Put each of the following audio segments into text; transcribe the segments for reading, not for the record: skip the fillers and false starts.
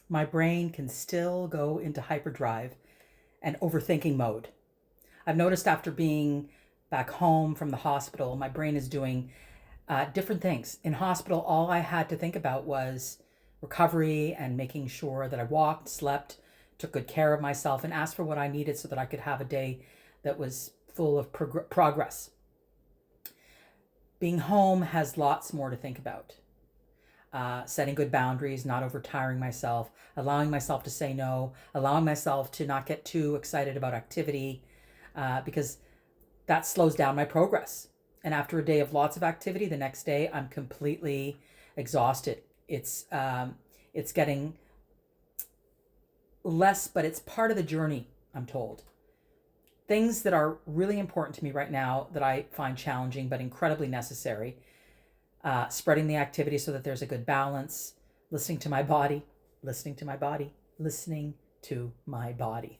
my brain can still go into hyperdrive and overthinking mode. I've noticed after being back home from the hospital, my brain is doing different things. In hospital, all I had to think about was recovery and making sure that I walked, slept, took good care of myself, and asked for what I needed so that I could have a day that was full of progress. Being home has lots more to think about. Setting good boundaries, not overtiring myself, allowing myself to say no, allowing myself to not get too excited about activity, because that slows down my progress. And after a day of lots of activity, the next day I'm completely exhausted. It's getting less, but it's part of the journey, I'm told. Things that are really important to me right now that I find challenging but incredibly necessary: spreading the activity so that there's a good balance, listening to my body, listening to my body, listening to my body.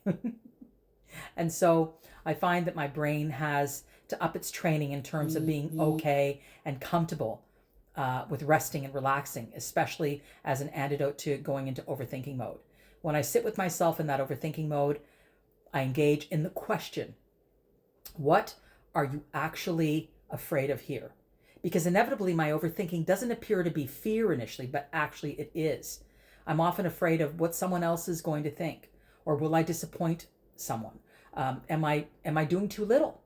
And so I find that my brain has to up its training in terms of being okay and comfortable with resting and relaxing, especially as an antidote to going into overthinking mode. When I sit with myself in that overthinking mode, I engage in the question: what are you actually afraid of here? Because inevitably, my overthinking doesn't appear to be fear initially, but actually it is. I'm often afraid of what someone else is going to think, or will I disappoint someone? Am I doing too little?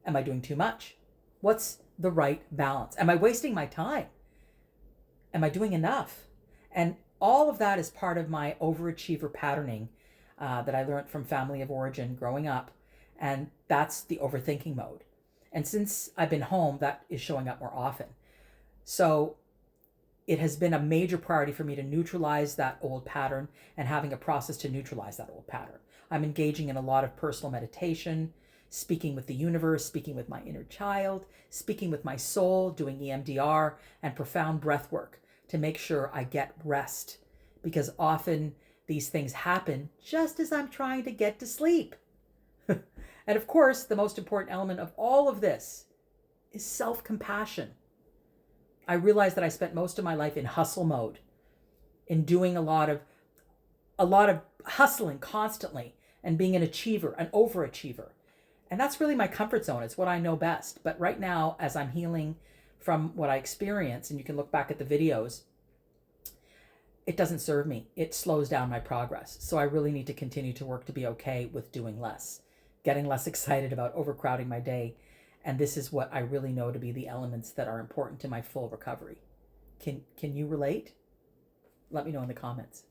Am I doing too much? What's the right balance? Am I wasting my time? Am I doing enough? And all of that is part of my overachiever patterning that I learned from family of origin growing up. And that's the overthinking mode. And since I've been home, that is showing up more often. So it has been a major priority for me to neutralize that old pattern and having a process to neutralize that old pattern. I'm engaging in a lot of personal meditation, speaking with the universe, speaking with my inner child, speaking with my soul, doing EMDR and profound breath work to make sure I get rest. Because often these things happen just as I'm trying to get to sleep. And of course, the most important element of all of this is self-compassion. I realized that I spent most of my life in hustle mode, in doing a lot of hustling constantly and being an achiever, an overachiever. And that's really my comfort zone. It's what I know best. But right now, as I'm healing from what I experience, and you can look back at the videos, it doesn't serve me. It slows down my progress. So I really need to continue to work to be okay with doing less, getting less excited about overcrowding my day. And this is what I really know to be the elements that are important to my full recovery. Can you relate? Let me know in the comments.